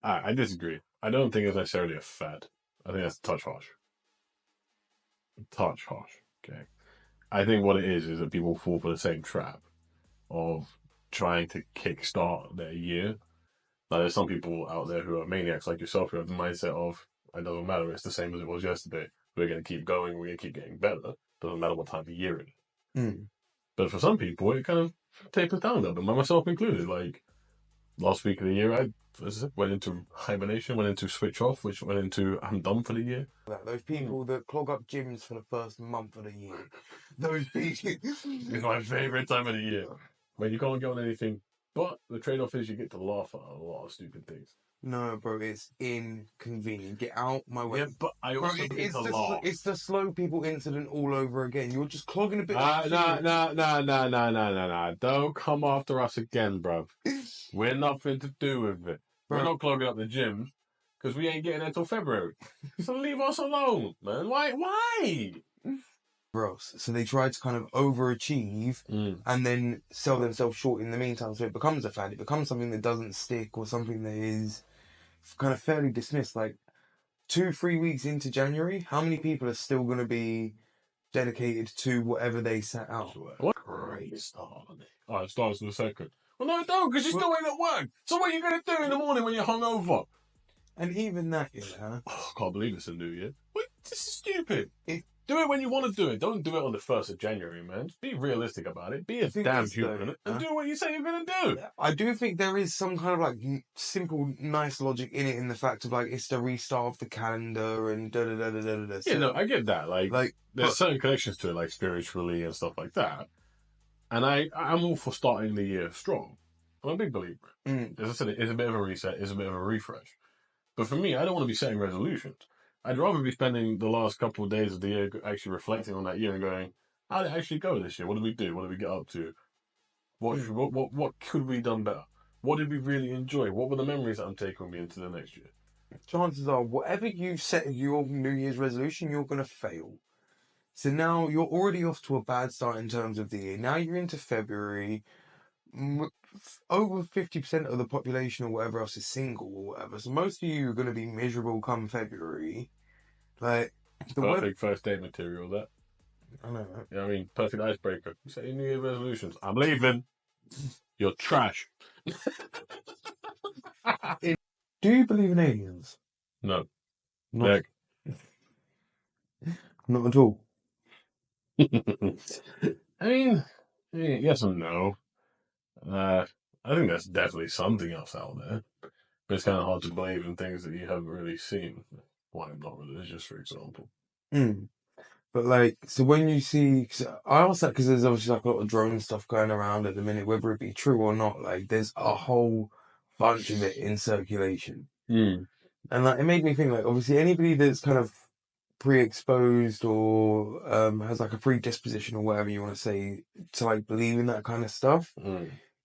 I disagree. I don't think it's necessarily a fad. I think that's a touch harsh. Touch harsh. Okay. I think what it is that people fall for the same trap of trying to kickstart their year. Now, there's some people out there who are maniacs like yourself who have the mindset of, it doesn't matter, it's the same as it was yesterday. We're going to keep going, we're going to keep getting better. Doesn't matter what time of year it is. Mm. But for some people, it kind of tapers down a little bit, myself included. Like, last week of the year, I went into hibernation, went into switch off, which went into I'm done for the year. Those people that clog up gyms for the first month of the year. Those people. It's my favourite time of the year. When you can't get on anything, but the trade-off is you get to laugh at a lot of stupid things. No, bro, it's inconvenient. Get out my way. Yeah, but I also get to laugh. It's the slow people incident all over again. You're just clogging a bit. No. Don't come after us again, bruv. We're nothing to do with it. We're not clogging up the gyms because we ain't getting there till February. So leave us alone, man. Why? Gross. So they try to kind of overachieve and then sell themselves short in the meantime. So it becomes a fad. It becomes something that doesn't stick or something that is kind of fairly dismissed. Like 2-3 weeks into January, how many people are still going to be dedicated to whatever they set out? What great start. Oh, it starts in a second. Well, no, don't, because you're still ain't at work. So what are you going to do in the morning when you're hungover? And even that, yeah. Oh, I can't believe it's a new year. Wait, this is stupid. Do it when you want to do it. Don't do it on the 1st of January, man. Just be realistic about it. Be a damn human and do what you say you're going to do. I do think there is some kind of like simple, nice logic in it, in the fact of like it's the restart of the calendar and da-da-da-da-da-da. Yeah, no, I get that. Like there's certain connections to it, like spiritually and stuff like that. And I'm all for starting the year strong. I'm a big believer. As I said, it's a bit of a reset. It's a bit of a refresh. But for me, I don't want to be setting resolutions. I'd rather be spending the last couple of days of the year actually reflecting on that year and going, how did it actually go this year? What did we do? What did we get up to? What could we have done better? What did we really enjoy? What were the memories that I'm taking with me into the next year? Chances are, whatever you set your New Year's resolution, you're going to fail. So now you're already off to a bad start in terms of the year. Now you're into February. Over 50% of the population or whatever else is single or whatever. So most of you are going to be miserable come February. Like perfect first date material, that. I know. Yeah, I mean, perfect icebreaker. You set your New Year resolutions. I'm leaving. You're trash. Do you believe in aliens? No. Not at all. I mean, yes and no. I think there's definitely something else out there. But it's kind of hard to believe in things that you haven't really seen. Why I'm not religious, for example. But like, so when you see, I ask that because there's obviously like a lot of drone stuff going around at the minute, whether it be true or not. Like, there's a whole bunch of it in circulation, and like it made me think, like, obviously anybody that's kind of pre-exposed or has like a predisposition or whatever you want to say to like believe in that kind of stuff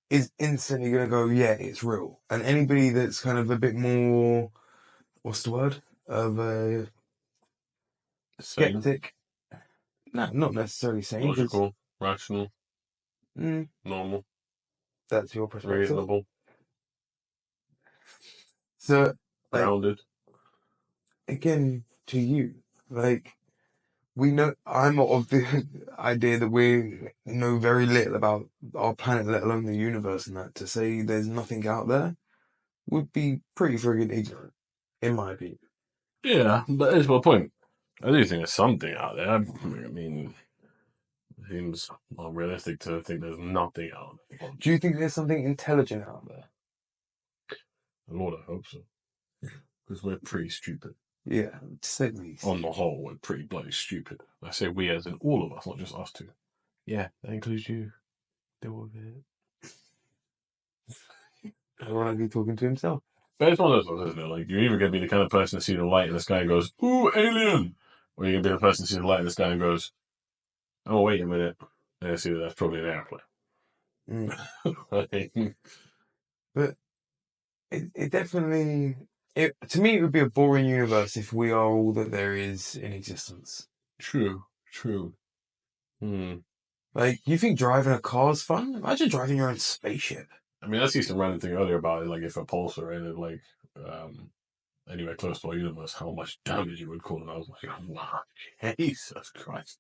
is instantly going to go, yeah, it's real. And anybody that's kind of a bit more, what's the word, of a skeptic. No, not necessarily sane. Logical, rational, normal. That's your perspective. Reasonable. So, like, grounded. Again, to you, like, we know, I'm of the idea that we know very little about our planet, let alone the universe, and that to say there's nothing out there would be pretty friggin' ignorant, in my opinion. Yeah, but that's my point. I do think there's something out there. I mean, it seems unrealistic to think there's nothing out there. Do you think there's something intelligent out there? Lord, I hope so. Because we're pretty stupid. Yeah, to say the least. On the whole, we're pretty bloody stupid. I say we as in all of us, not just us two. Yeah, that includes you. Deal with it. Ironically talking to himself. But it's one of those ones, isn't it? Like, you're either going to be the kind of person to see the light in the sky and goes, ooh, alien! Or you're going to be the person to see the light in the sky and goes, oh, wait a minute. I see that's probably an airplane. But it definitely... to me, it would be a boring universe if we are all that there is in existence. True. Like, you think driving a car's fun? Imagine driving your own spaceship. I mean, I see some random thing earlier about it, like if a pulsar ended, like anywhere close to our universe, how much damage it would cause. And I was like, wow, Jesus Christ.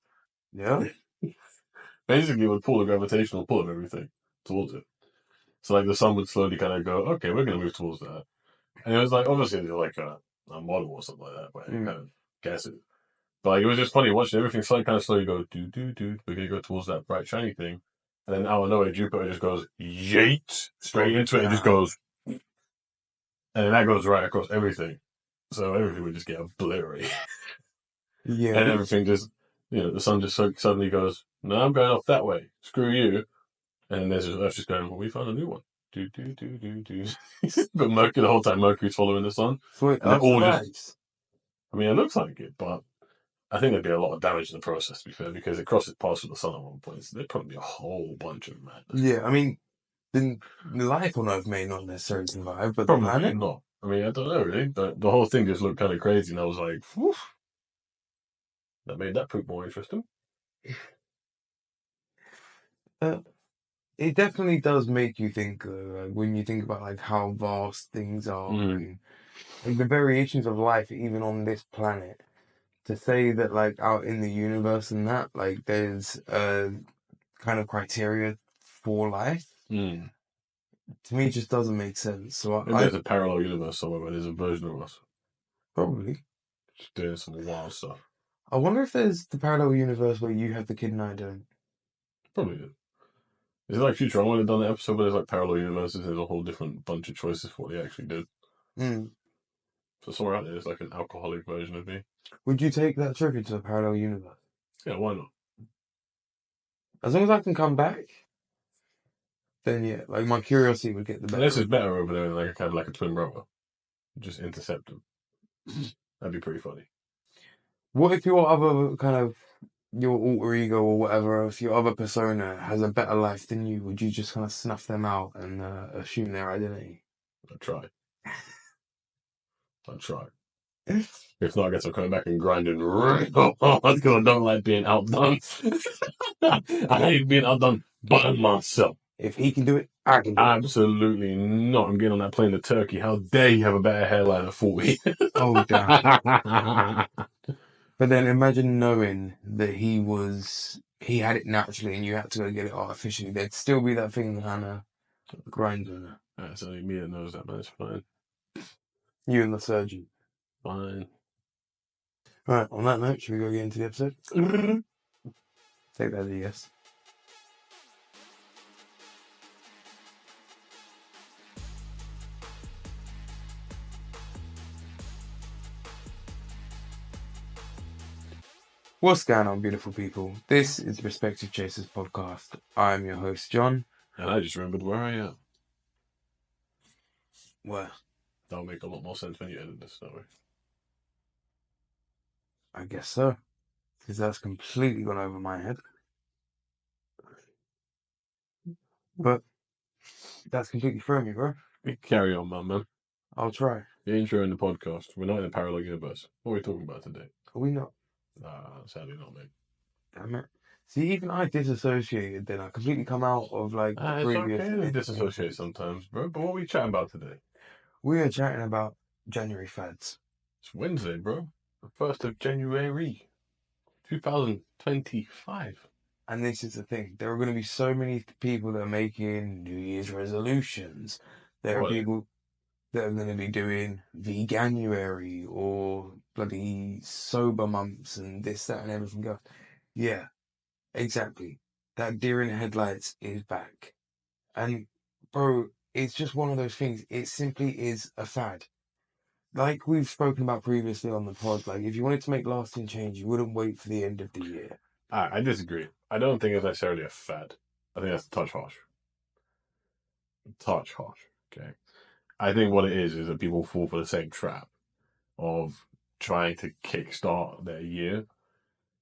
Yeah. Basically, it would pull the gravitational pull of everything towards it. So, like, the sun would slowly kind of go, okay, we're going to move towards that. And it was like, obviously, it was like a model or something like that, but you kind of guess it. But like, it was just funny watching everything slowly go, do. We're going to go towards that bright, shiny thing. And then out of nowhere, Jupiter just goes, yeet, straight into it. It just goes, and then that goes right across everything. So everything would just get obliterated. Yeah. And everything just, the sun just suddenly goes, no, I'm going off that way. Screw you. And then there's Earth just going, well, we found a new one. Do. But Mercury, the whole time, Mercury's following the sun. So it And they're all survives. just, I mean, it looks like it, but I think there'd be a lot of damage in the process, to be fair, because it crosses past with the sun at one point. So there'd probably be a whole bunch of madness. Yeah, I mean, the life on Earth may not necessarily survive, but Probably the planet? not. I mean, I don't know, really. The whole thing just looked kind of crazy, and I was like, whew. That made that poop more interesting. It definitely does make you think, like, when you think about like how vast things are and like, the variations of life even on this planet. To say that like out in the universe and that like there's a kind of criteria for life, to me it just doesn't make sense. So Maybe there's a parallel universe somewhere where there's a version of us probably just doing some wild stuff. I wonder if there's the parallel universe where you have the kid and I don't. Probably is. Is it like Futurama when they've done an episode where there's like parallel universes? There's a whole different bunch of choices for what they actually did. So somewhere out there, there's like an alcoholic version of me. Would you take that trip into a parallel universe? Yeah, why not? As long as I can come back, then yeah, like my curiosity would get the better. This is better over there than like kind of like a twin brother. Just intercept them. That'd be pretty funny. What if your other kind of your alter ego or whatever, if your other persona has a better life than you, would you just kind of snuff them out and assume their identity? I'd try. If not, I guess I'm coming back and grinding real hard because I don't like being outdone. I hate being outdone by myself. If he can do it, I can do it. Absolutely not. I'm getting on that plane to Turkey. How dare you have a better hairline at 40? Oh, damn. But then imagine knowing that he had it naturally and you had to go get it artificially. There'd still be that thing kind of grinding. That's only me that knows that, man. It's fine. You and the surgeon. Fine. Right, on that note, should we go get into the episode? Take that as a yes. What's going on, beautiful people? This is the Perspective Chasers podcast. I'm your host, John. And I just remembered where I am. Where? That'll make a lot more sense when you edit this, don't we? I guess so. Because that's completely gone over my head. But that's completely thrown me, bro. Carry on, man. I'll try. The intro in the podcast. We're not in a parallel universe. What are we talking about today? Are we not? Sadly not, mate. Damn it. See, even I disassociated then. I completely come out of like the previous... It's okay to disassociate sometimes, bro. But what are we chatting about today? We are chatting about January fads. It's Wednesday, bro. The 1st of January, 2025. And this is the thing. There are going to be so many people that are making New Year's resolutions. There are people that are going to be doing veganuary or bloody sober months and this, that, and everything else. Yeah, exactly. That deer in the headlights is back. And, bro, it's just one of those things. It simply is a fad. Like we've spoken about previously on the pod, like if you wanted to make lasting change, you wouldn't wait for the end of the year. I disagree. I don't think it's necessarily a fad. I think that's a touch harsh. Okay. I think what it is that people fall for the same trap of trying to kickstart their year.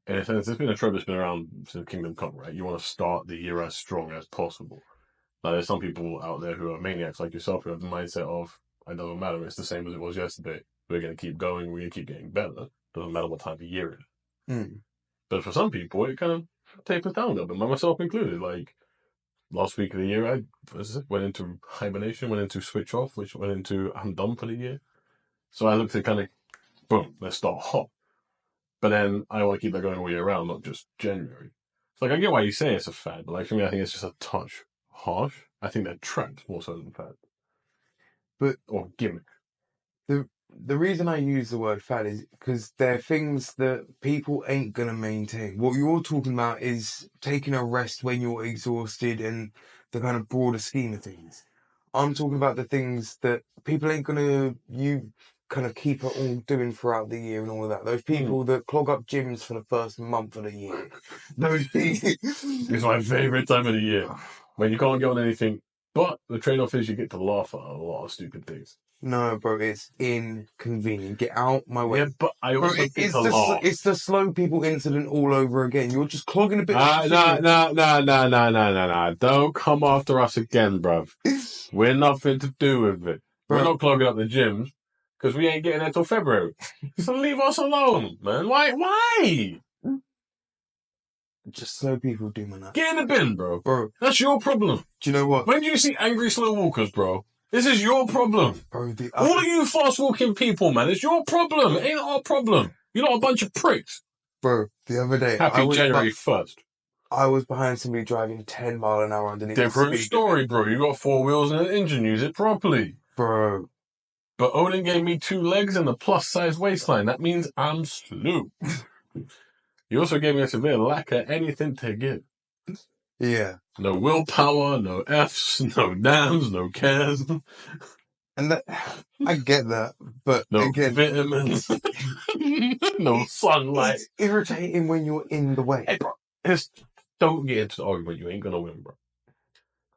In a sense, it's been a trope that's been around since Kingdom Come, right? You want to start the year as strong as possible. Now, there's some people out there who are maniacs like yourself who have the mindset of, it doesn't matter, it's the same as it was yesterday. We're going to keep going, we're going to keep getting better. Doesn't matter what time of year it is. But for some people, it kind of tapers down a little bit, myself included. Like, last week of the year, I went into hibernation, went into switch off, which went into I'm done for the year. So I looked at kind of, boom, let's start hot. But then I want to keep that going all year round, not just January. So like, I get why you say it's a fad, but like for me, I think it's just a touch harsh. I think they're trends more so than fad. Or gimmick. The reason I use the word fad is because they're things that people ain't gonna maintain. What you're talking about is taking a rest when you're exhausted and the kind of broader scheme of things. I'm talking about the things that people ain't gonna you kind of keep it all doing throughout the year and all of that. Those people that clog up gyms for the first month of the year. Those people. It's my favourite time of the year when you can't get on anything. But the trade-off is you get to laugh at a lot of stupid things. No, bro, it's inconvenient. Get out my way. Yeah, but I also think it's the slow people incident all over again. You're just clogging a bit. No. Don't come after us again, bruv. We're nothing to do with it. We're not clogging up the gyms because we ain't getting there till February. So leave us alone, man. Why? Just slow people do, man. Get in the bin, bro. That's your problem. Do you know what? When do you see angry slow walkers, bro? This is your problem. Bro, all of you fast walking people, man, it's your problem. It ain't our problem. You're not a bunch of pricks. Bro, the other day, Happy January 1st. I was behind somebody driving 10 mile an hour underneath Different story, bro. You got 4 wheels and an engine. Use it properly. Bro. But Odin gave me 2 legs and a plus-size waistline. That means I'm slow. He also gave me a severe lack of anything to give. Yeah. No willpower, no Fs, no dams, no cares. And that, I get that, but no again, vitamins, no sunlight. It's irritating when you're in the way. Hey, bro, just don't get into the argument. You ain't gonna win, bro.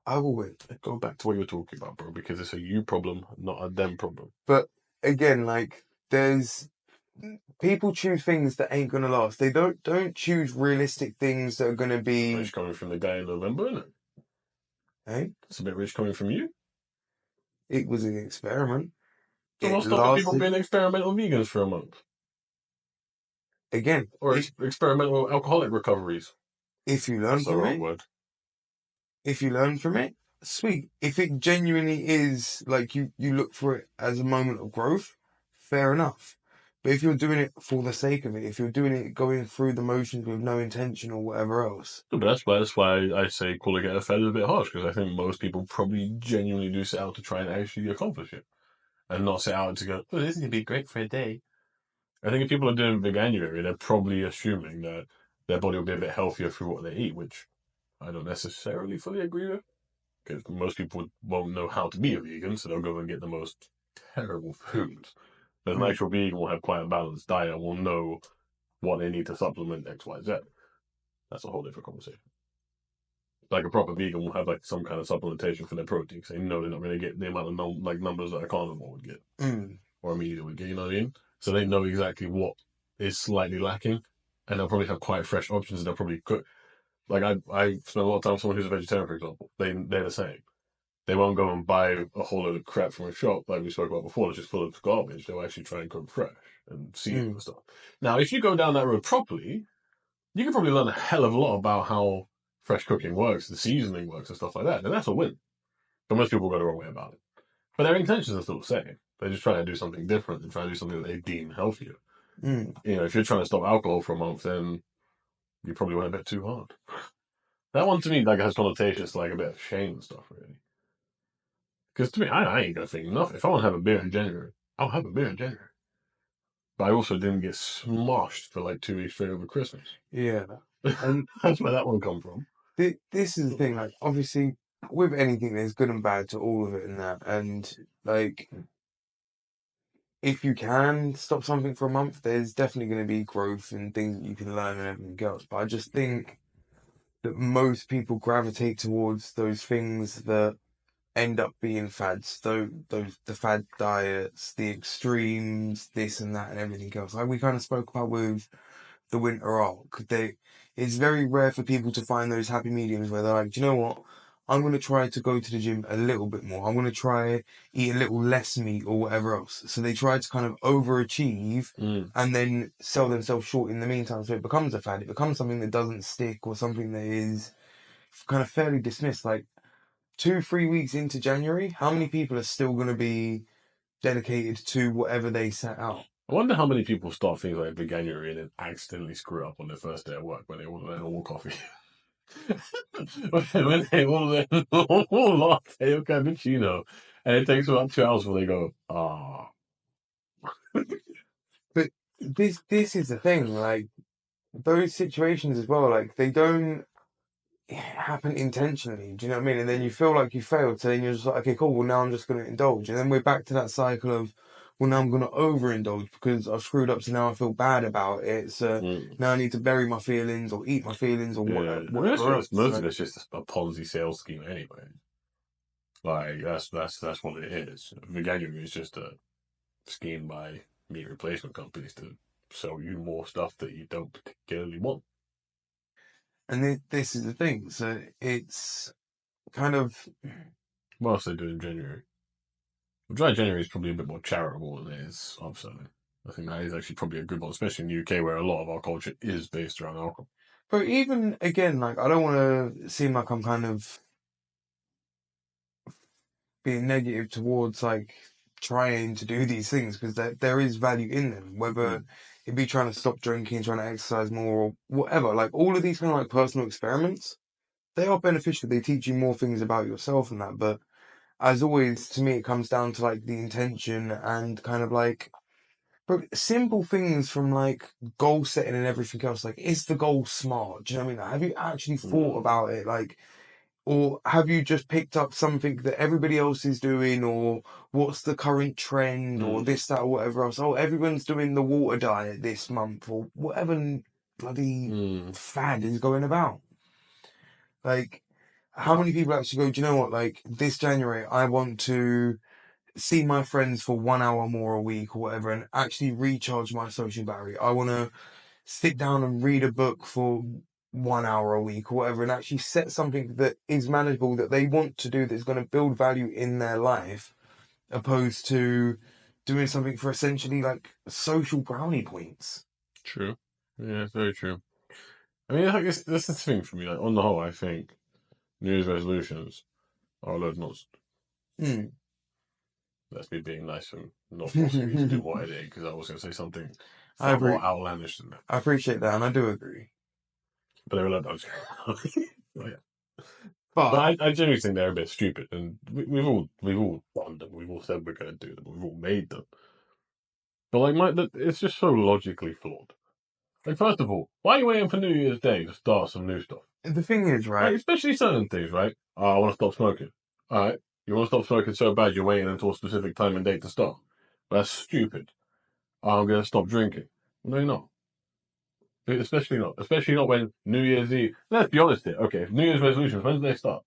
I will win. Go back to what you were talking about, bro, because it's a you problem, not a them problem. But again, like, there's people choose things that ain't gonna last. They don't choose realistic things that are gonna be. Rich coming from the guy in November, isn't it? Hey, it's a bit rich coming from you. It was an experiment. So what's stopping people being experimental vegans for a month? Again, or experimental alcoholic recoveries. If you learn from it, if you learn from it, sweet. If it genuinely is like you look for it as a moment of growth, fair enough. But if you're doing it for the sake of it, if you're doing it going through the motions with no intention or whatever else. But that's why I say calling it a fad is a bit harsh, because I think most people probably genuinely do set out to try and actually accomplish it. And not set out to go, oh, this is going to be great for a day. I think if people are doing veganuary, they're probably assuming that their body will be a bit healthier through what they eat, which I don't necessarily fully agree with. Because most people won't know how to be a vegan, so they'll go and get the most terrible foods. But an actual vegan will have quite a balanced diet, will know what they need to supplement X, Y, Z. That's a whole different conversation. Like a proper vegan will have like some kind of supplementation for their protein, because they know they're not going to get the amount of numbers that a carnivore would get, or a meat eater would get. You know what I mean? So they know exactly what is slightly lacking, and they'll probably have quite fresh options. And they'll probably cook. Like I spend a lot of time with someone who's a vegetarian, for example. They're the same. They won't go and buy a whole load of crap from a shop like we spoke about before, that's just full of garbage. They'll actually try and cook fresh and season and stuff. Now, if you go down that road properly, you can probably learn a hell of a lot about how fresh cooking works, the seasoning works and stuff like that. And that's a win. But most people go the wrong way about it. But their intentions are still the same. They're just trying to do something different and trying to do something that they deem healthier. You know, if you're trying to stop alcohol for a month, then you probably went a bit too hard. That one to me like has connotations to like a bit of shame and stuff, really. Because to me, I ain't gonna think nothing. If I want to have a beer in January, I'll have a beer in January. But I also didn't get smashed for like 2 weeks straight over Christmas. Yeah. And that's where that one come from. This is the thing, like, obviously, with anything, there's good and bad to all of it and that. And, like, if you can stop something for a month, there's definitely going to be growth and things that you can learn and everything else. But I just think that most people gravitate towards those things that end up being fads. The fad diets, the extremes, this and that and everything else. Like we kind of spoke about with the winter arc. It's very rare for people to find those happy mediums where they're like, do you know what? I'm going to try to go to the gym a little bit more. I'm going to try eat a little less meat or whatever else. So they try to kind of overachieve and then sell themselves short in the meantime. So it becomes a fad. It becomes something that doesn't stick or something that is kind of fairly dismissed. Like 2-3 weeks into January, how many people are still going to be dedicated to whatever they set out? I wonder how many people start things like Veganuary and then accidentally screw up on their first day at work when they order their normal coffee. when they order their normal latte or cappuccino, and it takes about 2 hours before they go, But this is the thing, like those situations as well, like they don't happen intentionally. Do you know what I mean? And then you feel like you failed, so then you're just like, okay, cool. Well, now I'm just going to indulge, and then we're back to that cycle of, well, now I'm going to overindulge because I've screwed up, so now I feel bad about it. So now I need to bury my feelings or eat my feelings or whatever else. Most of it's just a Ponzi sales scheme anyway. Like that's what it is. Veganuary is just a scheme by meat replacement companies to sell you more stuff that you don't particularly want. And this is the thing. So it's kind of. What else they do in January? Well, Dry January is probably a bit more charitable than it is upselling. I think that is actually probably a good one, especially in the UK where a lot of our culture is based around alcohol. But even again, like I don't want to seem like I'm kind of being negative towards like trying to do these things because there is value in them, whether it be trying to stop drinking, trying to exercise more or whatever. Like all of these kind of like personal experiments, they are beneficial. They teach you more things about yourself and that. But as always, to me, it comes down to like the intention and kind of like, but simple things from like goal setting and everything else. Like, is the goal smart? Do you know what I mean? Like, have you actually thought about it? Like, or have you just picked up something that everybody else is doing, or what's the current trend, or this, that, or whatever else? Oh, everyone's doing the water diet this month, or whatever bloody fad is going about. Like, how many people actually go, do you know what? Like, this January, I want to see my friends for 1 hour more a week or whatever and actually recharge my social battery. I want to sit down and read a book for 1 hour a week or whatever and actually set something that is manageable that they want to do that's going to build value in their life opposed to doing something for essentially like social brownie points. True. Yeah, it's very true. I mean, like this is the thing for me. Like on the whole, I think New Year's resolutions are a load of nonsense. That's me being nice and not forcing me to do what I did because I was going to say something far more outlandish than that. I appreciate that, and I do agree. But they were like, oh, yeah. But I genuinely think they're a bit stupid, and we've all done them. We've all said we're going to do them. We've all made them. But like, it's just so logically flawed. Like, first of all, why are you waiting for New Year's Day to start some new stuff? The thing is, right? Like, especially certain things, right? Oh, I want to stop smoking. All right, you want to stop smoking so bad you're waiting until a specific time and date to start. That's stupid. Oh, I'm going to stop drinking. No, you're not. Especially not when New Year's Eve. Let's be honest here. Okay, if New Year's resolutions, when do they start?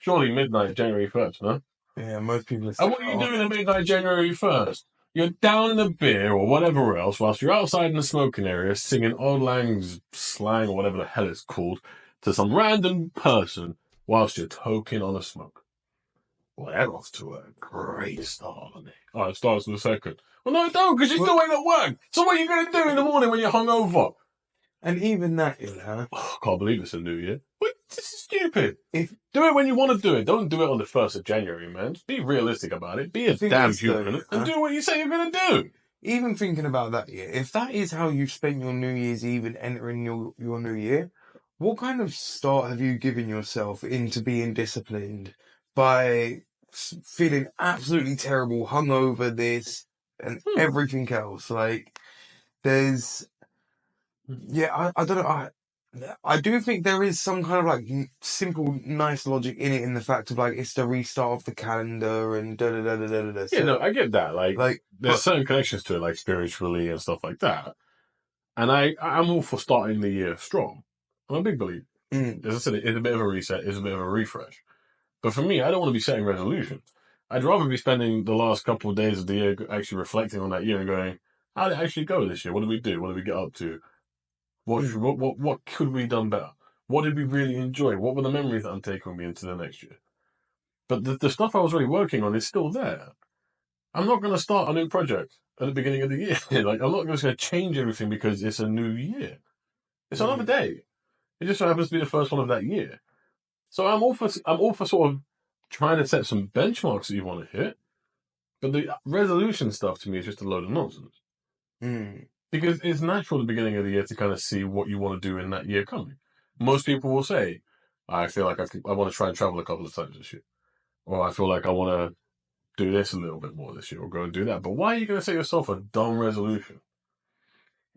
Surely midnight, January 1st, no? Yeah, most people are And what are you doing at midnight, January 1st? You're down in a beer or whatever else whilst you're outside in the smoking area singing Old Lang's slang or whatever the hell it's called to some random person whilst you're toking on a smoke. Well, that off to a great start, isn't it? Oh, it starts in a second. Well, no, it don't, because you're still ain't at work. So what are you going to do in the morning when you're hungover? And even that, you know. Oh, I can't believe it's a new year. Wait, this is stupid. Do it when you want to do it. Don't do it on the 1st of January, man. Just be realistic about it. Be a damn human and do what you say you're going to do. Even thinking about that, yeah, if that is how you spent your New Year's Eve and entering your new year, what kind of start have you given yourself into being disciplined by feeling absolutely terrible, hungover, this and everything else? Like, there's, yeah, I don't know. I do think there is some kind of like simple, nice logic in it, in the fact of like it's the restart of the calendar and da da da da da da. Yeah, no, I get that. Like there's certain connections to it, like spiritually and stuff like that. And I'm all for starting the year strong. I'm a big believer. As I said, it's a bit of a reset, it's a bit of a refresh. But for me, I don't want to be setting resolutions. I'd rather be spending the last couple of days of the year actually reflecting on that year and going, how did it actually go this year? What did we do? What did we get up to? What could we have done better? What did we really enjoy? What were the memories that I'm taking with me into the next year? But the stuff I was really working on is still there. I'm not going to start a new project at the beginning of the year. Like, I'm not just going to change everything because it's a new year. It's another day. It just so happens to be the first one of that year. So I'm all for sort of trying to set some benchmarks that you want to hit. But the resolution stuff to me is just a load of nonsense. Because it's natural at the beginning of the year to kind of see what you want to do in that year coming. Most people will say, I feel like I want to try and travel a couple of times this year. Or I feel like I want to do this a little bit more this year or go and do that. But why are you going to set yourself a dumb resolution?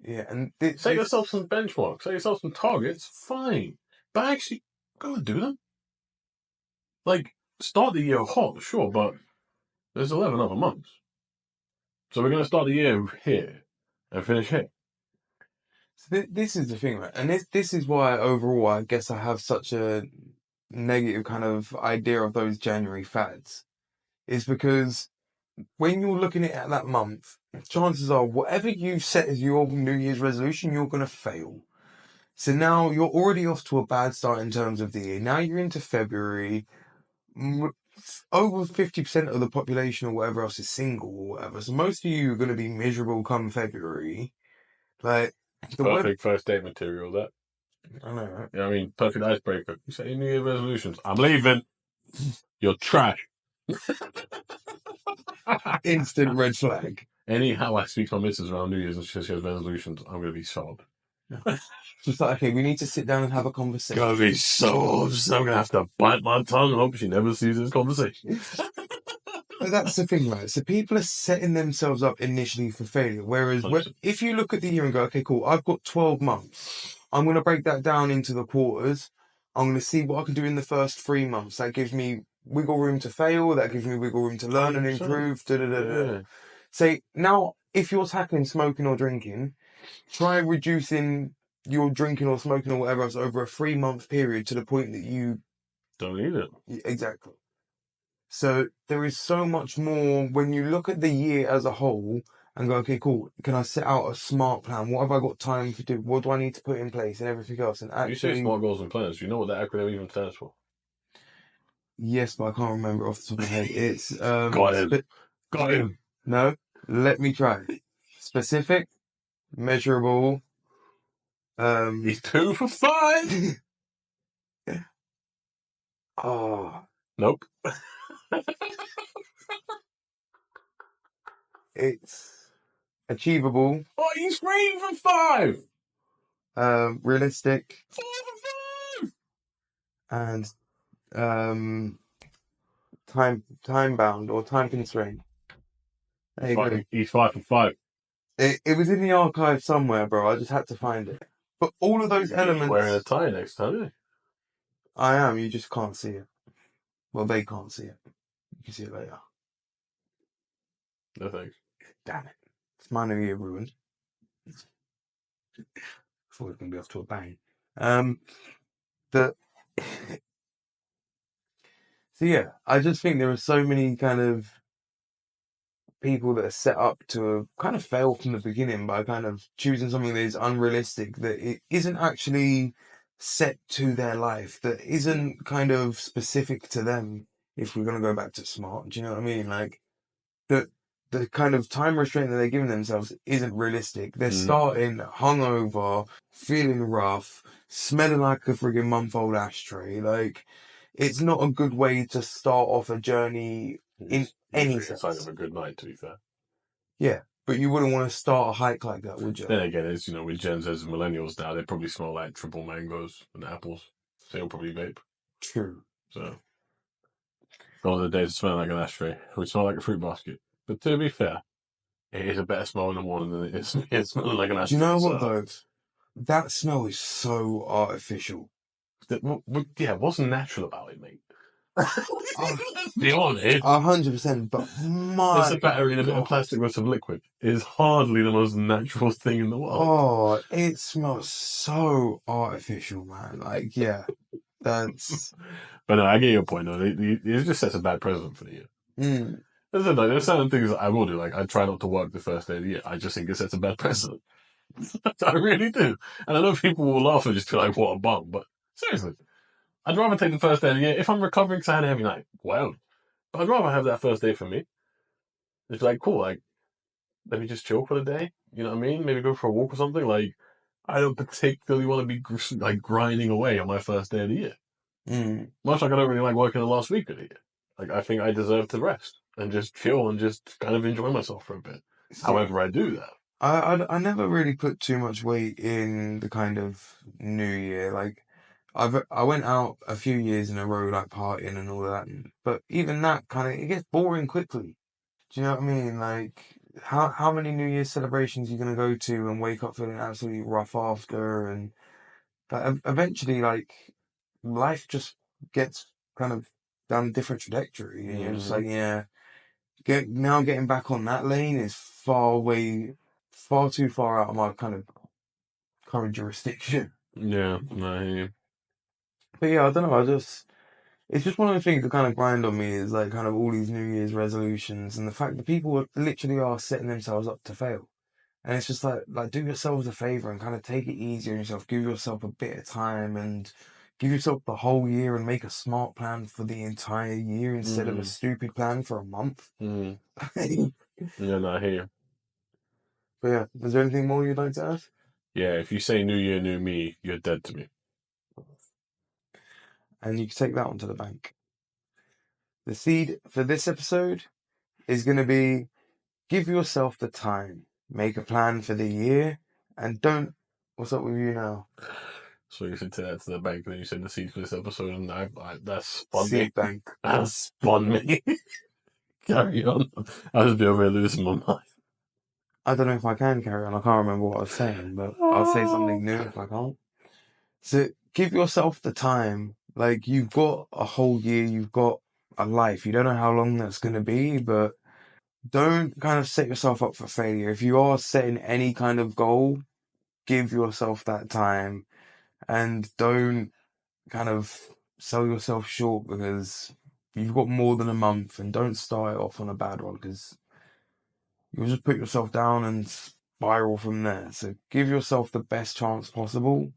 Yeah, and set yourself some benchmarks, set yourself some targets, fine. But actually, go and do them. Like, start the year hot, sure, but there's 11 other months. So we're going to start the year here and finish here. So this is the thing, right? And this is why overall, I guess I have such a negative kind of idea of those January fads. Is because when you're looking at that month, chances are whatever you set as your New Year's resolution, you're going to fail. So now you're already off to a bad start in terms of the year. Now you're into February. Over 50% of the population or whatever else is single or whatever. So most of you are going to be miserable come February. Like, perfect first date material, that. I know, right? Yeah, I mean, perfect icebreaker. You set your New Year's resolutions. I'm leaving. You're trash. Instant red flag. Anyhow, I speak to my missus around New Year's and she has resolutions. I'm going to be sobbed. It's like, okay, we need to sit down and have a conversation. Gonna be so upset. I'm going to have to bite my tongue and hope she never sees this conversation. But that's the thing, right? So people are setting themselves up initially for failure. Whereas if you look at the year and go, okay, cool, I've got 12 months. I'm going to break that down into the quarters. I'm going to see what I can do in the first 3 months. That gives me wiggle room to fail. That gives me wiggle room to learn and improve. Yeah. So now, if you're tackling smoking or drinking, try reducing your drinking or smoking or whatever else over a 3-month period to the point that you don't need it. Exactly. So there is so much more when you look at the year as a whole and go, okay, cool. Can I set out a smart plan? What have I got time to do? What do I need to put in place and everything else? And actually, you say smart goals and plans. Do you know what that acronym even stands for? Yes, but I can't remember off the top of my head. It's Got him. No, let me try. Specific, measurable. He's 2 for 5. Oh. Nope. It's achievable. Oh, he's 3 for 5. Realistic. 4 for 5. And time bound or time constraint. There you go. He's 5 for 5. It was in the archive somewhere, bro. I just had to find it. But all of those elements. Wearing a tie next time, isn't he? I am. You just can't see it. Well, they can't see it. You can see it later. No thanks. Damn it. It's my New Year ruined. Thought it was going to be off to a bang. So yeah, I just think there are so many kind of people that are set up to kind of fail from the beginning by kind of choosing something that is unrealistic, that it isn't actually set to their life, that isn't kind of specific to them. If we're going to go back to smart, do you know what I mean? Like the kind of time restraint that they're giving themselves isn't realistic. They're starting hungover, feeling rough, smelling like a friggin' month-old ashtray. Like, it's not a good way to start off a journey in any sense. Sign of a good night, to be fair. Yeah, but you wouldn't want to start a hike like that, would you? Then again, it's, with Gen Zs and millennials now, they probably smell like triple mangoes and apples. So they'll probably vape. True. So, all the days smell like an ashtray. We smell like a fruit basket. But to be fair, it is a better smell in the morning than it is it's smelling like an ashtray. Do you know what, though? That smell is so artificial. Yeah, what's natural about it, mate? Let's be honest. 100%, but there's a battery in a bit of plastic with some liquid. It's hardly the most natural thing in the world. Oh, it smells so artificial, man. Like, yeah, that's... But no, I get your point, though. It just sets a bad precedent for the year. There's certain things that I will do. Like, I try not to work the first day of the year. I just think it sets a bad precedent. I really do. And I know people will laugh and just be like, what a bum. But seriously, I'd rather take the first day of the year. If I'm recovering because I had a heavy night, well. But I'd rather have that first day for me. It's like, cool, like, let me just chill for the day. You know what I mean? Maybe go for a walk or something. Like, I don't particularly want to be like grinding away on my first day of the year. Mm. Much like I don't really like working the last week of the year. Like I think I deserve to rest and just chill and just kind of enjoy myself for a bit. See, However, I do that. I never really put too much weight in the kind of New Year. Like, I went out a few years in a row, like partying and all that, but even that kind of it gets boring quickly. Do you know what I mean? Like, how many New Year's celebrations you gonna go to and wake up feeling absolutely rough after, and eventually, like, life just gets kind of down a different trajectory, and you're just Hmm. like, yeah, getting back on that lane is far too far out of my kind of current jurisdiction. Yeah, I hear you. But yeah, I don't know. It's just one of the things that kind of grind on me is like kind of all these New Year's resolutions and the fact that people literally are setting themselves up to fail. And it's just like do yourselves a favor and kind of take it easy on yourself. Give yourself a bit of time and give yourself the whole year and make a smart plan for the entire year instead of a Mm, stupid plan for a month. mm. But Yeah, no, I hear you. yeah, is there anything more you'd like to add? Yeah, if you say New Year, New Me, you're dead to me. And you can take that one to the bank. The seed for this episode is going to be give yourself the time, make a plan for the year, and don't. What's up with you now? So you said to that to the bank, then you said the seed for this episode, and that spun me. Seed bank. That spun me. Carry on. I'll just be over here losing my mind. I don't know if I can carry on. I can't remember what I was saying, but I'll say Oh. something new if I can't. So give yourself the time. Like you've got a whole year, you've got a life. You don't know how long that's going to be, but don't kind of set yourself up for failure. If you are setting any kind of goal, give yourself that time and don't kind of sell yourself short because you've got more than a month and don't start it off on a bad one because you'll just put yourself down and spiral from there. So give yourself the best chance possible.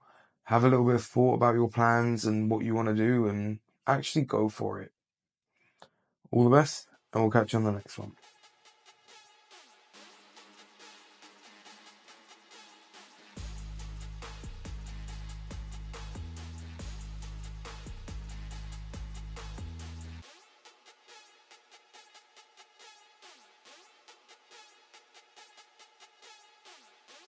Have a little bit of thought about your plans and what you want to do and actually go for it. All the best, and we'll catch you on the next one.